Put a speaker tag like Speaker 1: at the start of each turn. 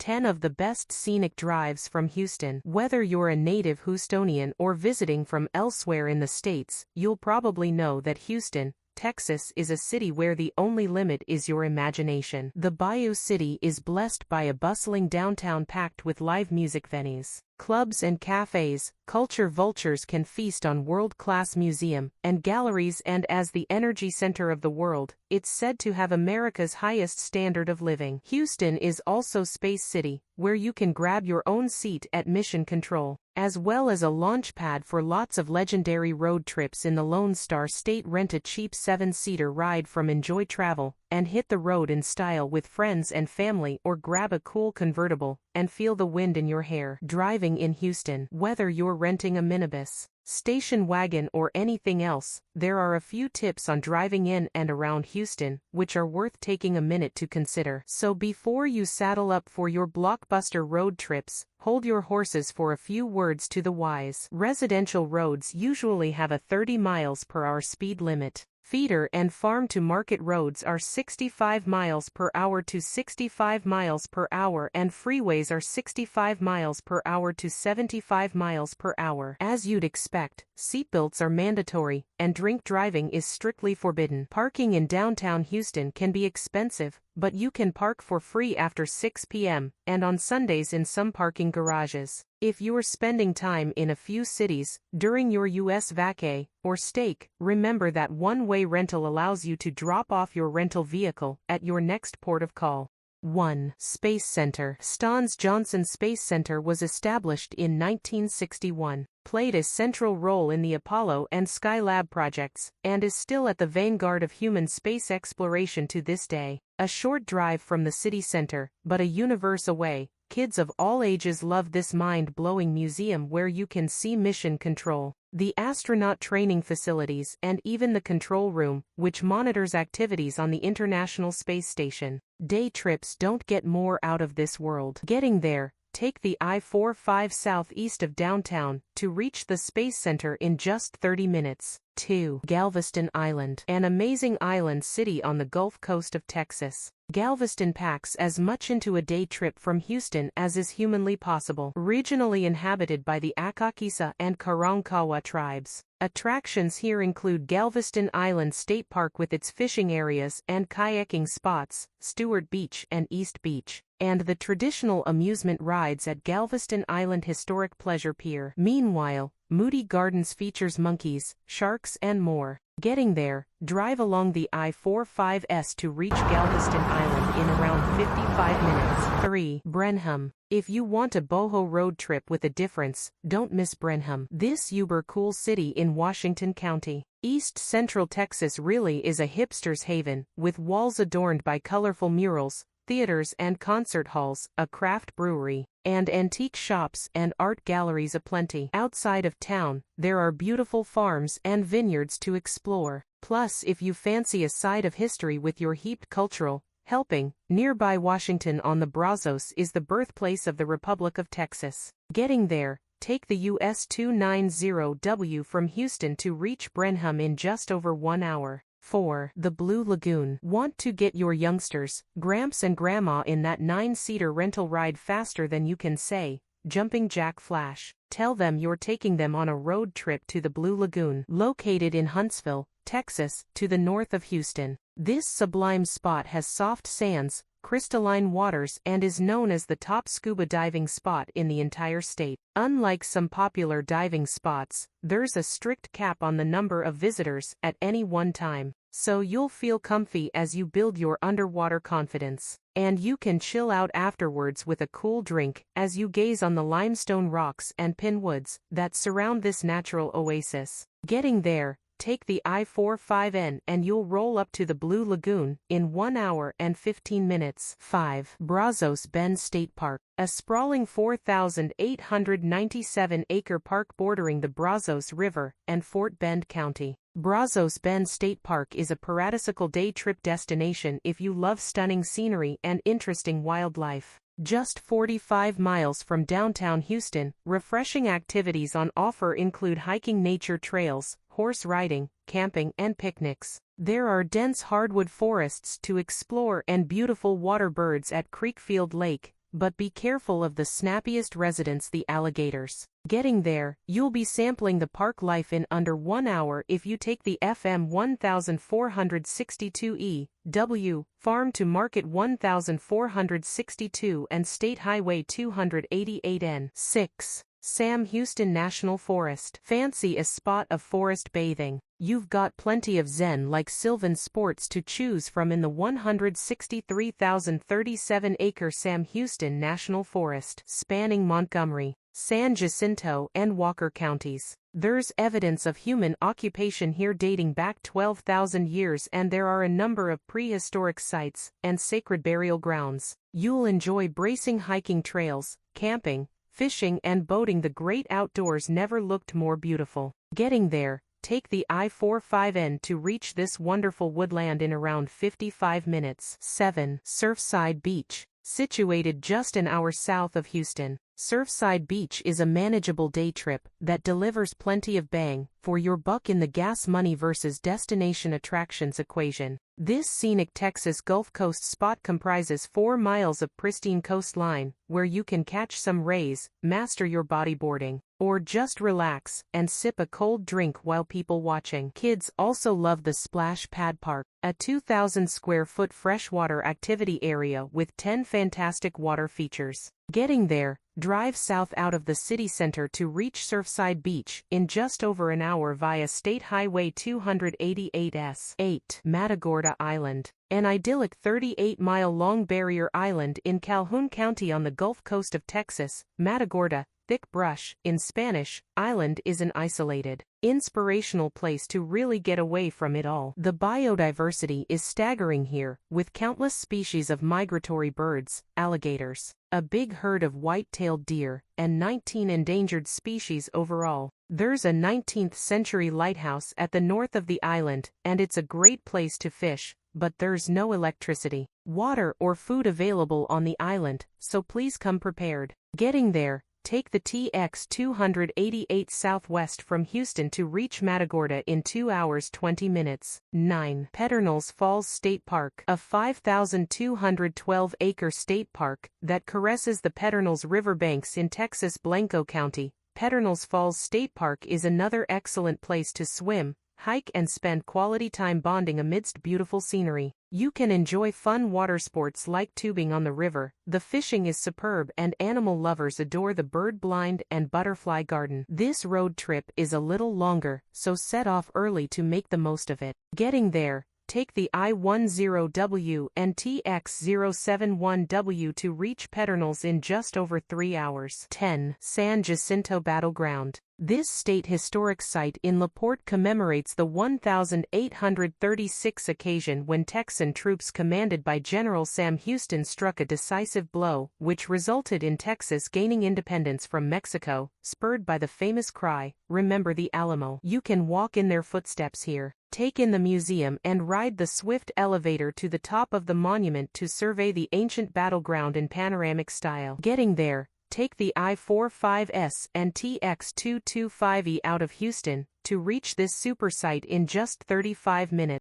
Speaker 1: 10 of the best scenic drives from Huston. Whether you're a native Hustonian or visiting from elsewhere in the States, you'll probably know that Huston, Texas is a city where the only limit is your imagination. The Bayou City is blessed by a bustling downtown packed with live music venues, clubs and cafes. Culture vultures can feast on world-class museum and galleries, and as the energy center of the world, it's said to have America's highest standard of living. Huston is also Space City, where you can grab your own seat at Mission Control, as well as a launch pad for lots of legendary road trips in the Lone Star State. Rent a cheap 7-seater ride from Enjoy Travel, and hit the road in style with friends and family, or grab a cool convertible and feel the wind in your hair. Driving in Huston. Whether you're renting a minibus, station wagon or anything else, there are a few tips on driving in and around Huston, which are worth taking a minute to consider. So before you saddle up for your blockbuster road trips, hold your horses for a few words to the wise. Residential roads usually have a 30 miles per hour speed limit. Feeder and farm-to-market roads are 65 miles per hour to 65 miles per hour, and freeways are 65 miles per hour to 75 miles per hour. As you'd expect, seatbelts are mandatory, and drink driving is strictly forbidden. Parking in downtown Huston can be expensive, but you can park for free after 6 p.m., and on Sundays in some parking garages. If you're spending time in a few cities during your US vacay or stake, remember that one-way rental allows you to drop off your rental vehicle at your next port of call. 1. Space Center. Stans Johnson Space Center was established in 1961, played a central role in the Apollo and Skylab projects, and is still at the vanguard of human space exploration to this day. A short drive from the city center, but a universe away, kids of all ages love this mind-blowing museum where you can see Mission Control, the astronaut training facilities, and even the control room, which monitors activities on the International Space Station. Day trips don't get more out of this world. Getting there, take the I-45 southeast of downtown to reach the Space Center in just 30 minutes. 2. Galveston Island. An amazing island city on the Gulf Coast of Texas. Galveston packs as much into a day trip from Huston as is humanly possible. Regionally inhabited by the Akakisa and Karankawa tribes. Attractions here include Galveston Island State Park with its fishing areas and kayaking spots, Stewart Beach and East Beach, and the traditional amusement rides at Galveston Island Historic Pleasure Pier. Meanwhile, Moody Gardens features monkeys, sharks, and more. Getting there, drive along the I-45S to reach Galveston Island in around 55 minutes. 3. Brenham. If you want a boho road trip with a difference, don't miss Brenham. This uber cool city in Washington County, East Central Texas really is a hipster's haven, with walls adorned by colorful murals, theaters and concert halls, a craft brewery, and antique shops and art galleries aplenty. Outside of town, there are beautiful farms and vineyards to explore. Plus, if you fancy a side of history with your heaped cultural helping, nearby Washington on the Brazos is the birthplace of the Republic of Texas. Getting there, take the US 290W from Huston to reach Brenham in just over 1 hour. 4. The Blue Lagoon. Want to get your youngsters, Gramps and Grandma in that 9-seater rental ride faster than you can say, Jumping Jack Flash? Tell them you're taking them on a road trip to the Blue Lagoon, located in Huntsville, Texas, to the north of Huston. This sublime spot has soft sands, crystalline waters, and is known as the top scuba diving spot in the entire state. Unlike some popular diving spots, there's a strict cap on the number of visitors at any one time, so you'll feel comfy as you build your underwater confidence. And you can chill out afterwards with a cool drink as you gaze on the limestone rocks and pinwoods that surround this natural oasis. Getting there, take the I-45N and you'll roll up to the Blue Lagoon in 1 hour and 15 minutes. 5. Brazos Bend State Park. A sprawling 4,897-acre park bordering the Brazos River and Fort Bend County. Brazos Bend State Park is a paradisiacal day trip destination if you love stunning scenery and interesting wildlife. Just 45 miles from downtown Huston, refreshing activities on offer include hiking nature trails, horse riding, camping, and picnics. There are dense hardwood forests to explore and beautiful water birds at Creekfield Lake, but be careful of the snappiest residents, the alligators. Getting there, you'll be sampling the park life in under 1 hour if you take the FM 1462E, W, Farm to Market 1462 and State Highway 288N. 6. Sam Houston National Forest. Fancy a spot of forest bathing? You've got plenty of zen-like sylvan sports to choose from in the 163,037-acre Sam Houston National Forest, spanning Montgomery, San Jacinto, and Walker counties. There's evidence of human occupation here dating back 12,000 years, and there are a number of prehistoric sites and sacred burial grounds. You'll enjoy bracing hiking trails, camping, fishing, and boating. The great outdoors never looked more beautiful. Getting there, take the I-45N to reach this wonderful woodland in around 55 minutes. 7. Surfside Beach. Situated just an hour south of Houston, Surfside Beach is a manageable day trip that delivers plenty of bang for your buck in the gas money versus destination attractions equation. This scenic Texas Gulf Coast spot comprises 4 miles of pristine coastline, where you can catch some rays, master your bodyboarding, or just relax and sip a cold drink while people watching. Kids also love the Splash Pad Park, a 2,000 square foot freshwater activity area with 10 fantastic water features. Getting there, drive south out of the city center to reach Surfside Beach in just over an hour via State Highway 288S. 8. Matagorda Island. An idyllic 38-mile-long barrier island in Calhoun County on the Gulf Coast of Texas, Matagorda, thick brush, in Spanish, island, is an isolated, inspirational place to really get away from it all. The biodiversity is staggering here, with countless species of migratory birds, alligators, a big herd of white-tailed deer, and 19 endangered species overall. There's a 19th-century lighthouse at the north of the island, and it's a great place to fish, but there's no electricity, water, or food available on the island, so please come prepared. Getting there, take the TX 288 southwest from Houston to reach Matagorda in 2 hours 20 minutes. 9. Pedernals Falls State Park. A 5,212-acre state park that caresses the Pedernals riverbanks in Texas Blanco County. Pedernals Falls State Park is another excellent place to swim, hike, and spend quality time bonding amidst beautiful scenery. You can enjoy fun water sports like tubing on the river, the fishing is superb, and animal lovers adore the bird blind and butterfly garden. This road trip is a little longer, so set off early to make the most of it. Getting there, take the I-10W and TX-071W to reach Pedernals in just over 3 hours. 10. San Jacinto Battleground. This state historic site in LaPorte commemorates the 1836 occasion when Texan troops commanded by General Sam Houston struck a decisive blow, which resulted in Texas gaining independence from Mexico, spurred by the famous cry, "Remember the Alamo." You can walk in their footsteps here, take in the museum, and ride the swift elevator to the top of the monument to survey the ancient battleground in panoramic style. Getting there, take the I-45S and TX-225E out of Houston to reach this super site in just 35 minutes.